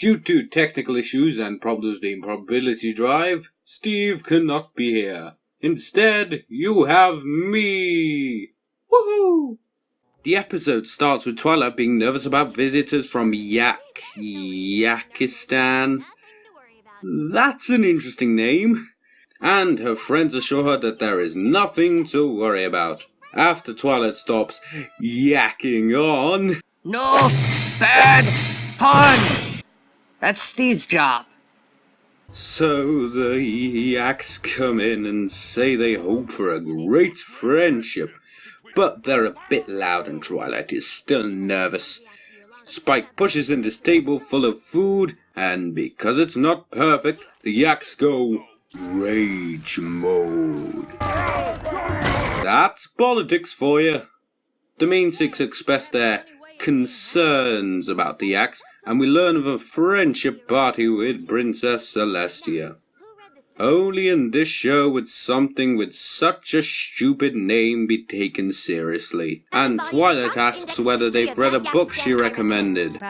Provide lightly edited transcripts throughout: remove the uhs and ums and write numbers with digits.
Due to technical issues and problems with the improbability drive, Steve cannot be here. Instead, you have me! Woohoo! The episode starts with Twilight being nervous about visitors from Yakistan. That's an interesting name. And her friends assure her that there is nothing to worry about. After Twilight stops yakking on... No bad puns! That's Steve's job. So the Yaks come in and say they hope for a great friendship. But they're a bit loud and Twilight is still nervous. Spike pushes in this table full of food, and because it's not perfect, the Yaks go rage mode. That's politics for you. The main six express their concerns about the Yaks, and we learn of a friendship party with Princess Celestia. Only in this show would something with such a stupid name be taken seriously. And Twilight asks whether they've read a book she recommended.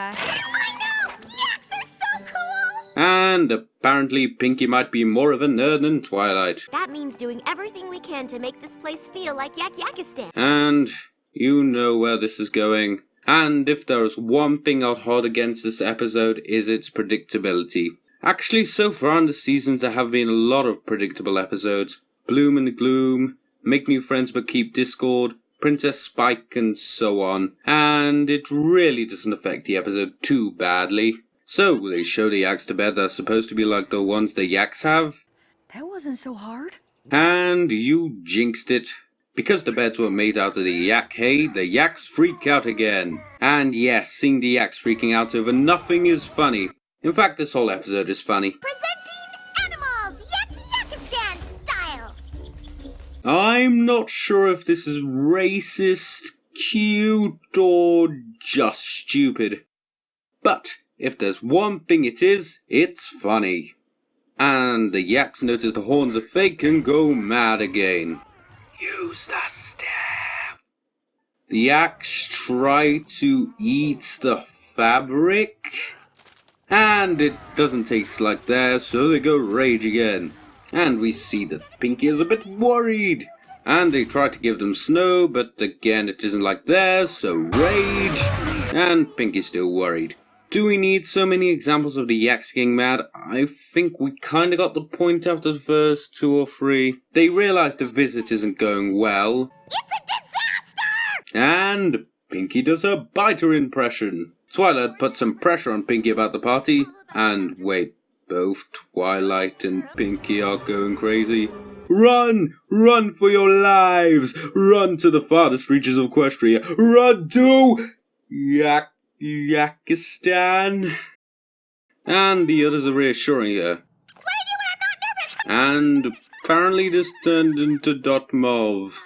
And apparently Pinkie might be more of a nerd than Twilight. That means doing everything we can to make this place feel like Yakistan. And you know where this is going. And if there's one thing I'll hold against this episode is its predictability. Actually, so far in the seasons there have been a lot of predictable episodes. Bloom and Gloom, Make New Friends but Keep Discord, Princess Spike and so on. And it really doesn't affect the episode too badly. So, they show the Yaks to bed that are supposed to be like the ones the Yaks have. That wasn't so hard. And you jinxed it. Because the beds were made out of the yak hay, the Yaks freak out again. And yes, seeing the Yaks freaking out over nothing is funny. In fact, this whole episode is funny. Presenting animals, Yakistan style. I'm not sure if this is racist, cute, or just stupid. But if there's one thing it is, it's funny. And the Yaks notice the horns are fake and go mad again. Use the stem. The Yaks try to eat the fabric. And it doesn't taste like theirs, so they go rage again. And we see that Pinkie is a bit worried. And they try to give them snow, but again it isn't like theirs, so rage. And Pinkie's still worried. Do we need so many examples of the Yaks getting mad? I think we kinda got the point after the first 2 or 3. They realize the visit isn't going well. It's a disaster! And Pinkie does her biter impression. Twilight puts some pressure on Pinkie about the party. And wait, both Twilight and Pinkie are going crazy. Run! Run for your lives! Run to the farthest reaches of Equestria! Run to Yakistan. And the others are reassuring her. That's what I do when I'm not nervous! And apparently this turned into .mov.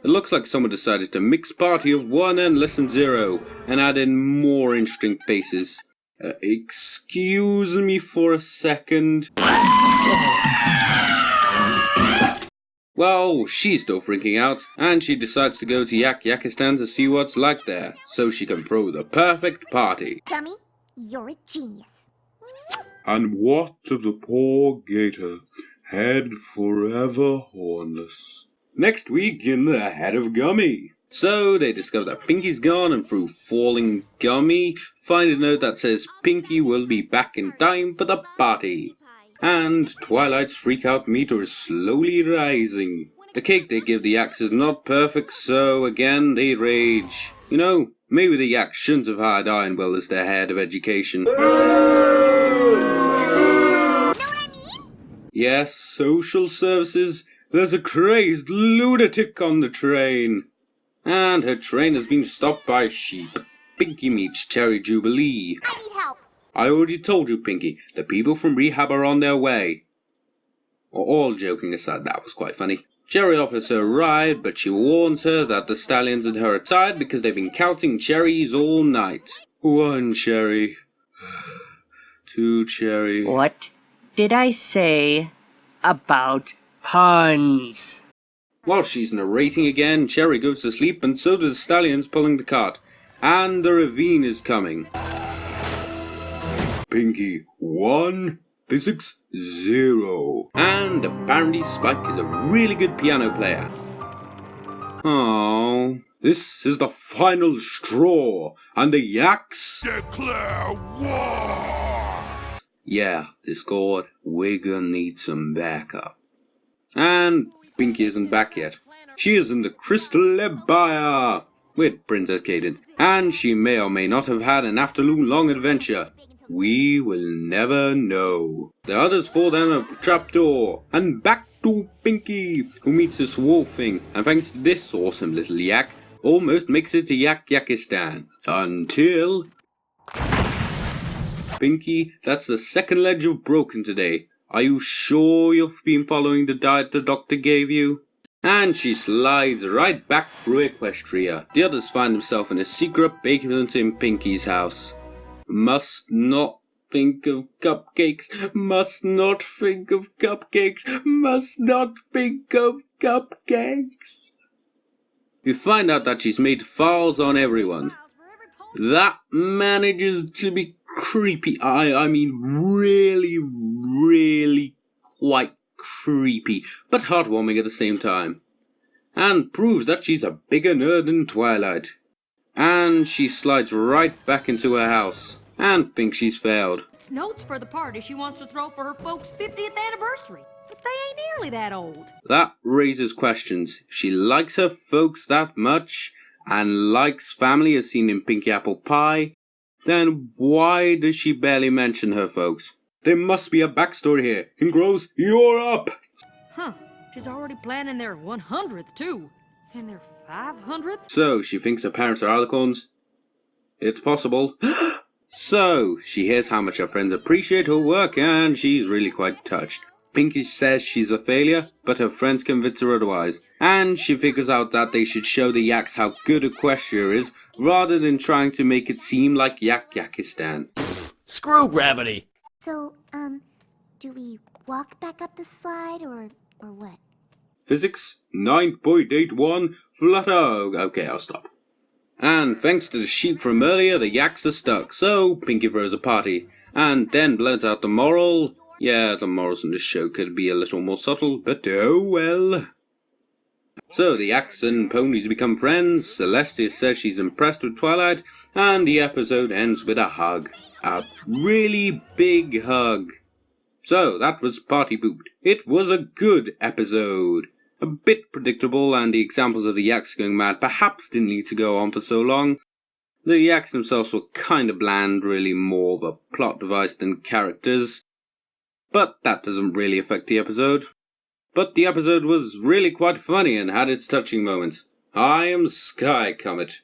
It looks like someone decided to mix party of 1 and lesson 0 and add in more interesting faces. Excuse me for a second. Well, she's still freaking out, and she decides to go to Yakistan to see what's like there, so she can throw the perfect party. Gummy, you're a genius. And what of the poor gator, head forever hornless? Next week in the Head of Gummy. So they discover that Pinkie's gone, and through falling Gummy, find a note that says Pinkie will be back in time for the party. And Twilight's freak-out meter is slowly rising. The cake they give the Yaks is not perfect, so again they rage. You know, maybe the Yaks shouldn't have hired Ironwell as their head of education. Know what I mean? Yes, social services. There's a crazed lunatic on the train. And her train has been stopped by sheep. Pinkie meets Cherry Jubilee. I need help. I already told you, Pinkie, the people from rehab are on their way. All joking aside, that was quite funny. Cherry offers her a ride, but she warns her that the stallions and her are tired because they've been counting cherries all night. 1 cherry. 2 cherry. What did I say about puns? While she's narrating again, Cherry goes to sleep and so do the stallions pulling the cart. And the ravine is coming. Pinky 1, Physics 0. And apparently Spike is a really good piano player. Oh, this is the final straw, and the Yaks declare war! Yeah, Discord, we're gonna need some backup. And Pinky isn't back yet. She is in the Crystal Empire with Princess Cadence, and she may or may not have had an afternoon-long adventure. We will never know. The others fall down a trapdoor, and back to Pinky, who meets this wolf thing, and thanks to this awesome little yak, almost makes it to Yakistan. Until... Pinky, that's the second ledge you've broken today. Are you sure you've been following the diet the doctor gave you? And she slides right back through Equestria. The others find themselves in a secret basement in Pinky's house. Must not think of cupcakes. Must not think of cupcakes. Must not think of cupcakes. You find out that she's made files on everyone. That manages to be creepy. I mean really quite creepy, but heartwarming at the same time. And proves that she's a bigger nerd than Twilight. And she slides right back into her house and thinks she's failed. It's notes for the party she wants to throw for her folks' 50th anniversary. But they ain't nearly that old. That raises questions. If she likes her folks that much and likes family as seen in Pinky Apple Pie, then why does she barely mention her folks? There must be a backstory here. Ingrows, you're up! Huh. She's already planning their 100th, too. And their 500th? So, she thinks her parents are alicorns? It's possible. So, she hears how much her friends appreciate her work and she's really quite touched. Pinky says she's a failure, but her friends convince her otherwise. And she figures out that they should show the Yaks how good Equestria is, rather than trying to make it seem like Yakistan. Screw gravity! So, do we walk back up the slide or what? Physics 9.81 flutter. Okay, I'll stop. And thanks to the sheep from earlier, the Yaks are stuck, so Pinky throws a party. And then blurts out the moral. Yeah, the morals in this show could be a little more subtle, but oh well. So the Yaks and ponies become friends, Celestia says she's impressed with Twilight, and the episode ends with a hug. A really big hug. So that was Party Pooped. It was a good episode. A bit predictable, and the examples of the Yaks going mad perhaps didn't need to go on for so long. The Yaks themselves were kinda bland, really more of a plot device than characters. But that doesn't really affect the episode. But the episode was really quite funny and had its touching moments. I am SkyComet.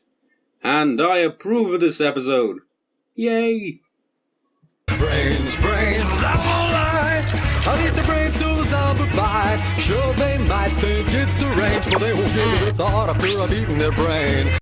And I approve of this episode. Yay! Brains, I'm all right. I'll eat the brains till the sound goodbye. Sure, they might think it's deranged, but they won't give it a thought after I've eaten their brain.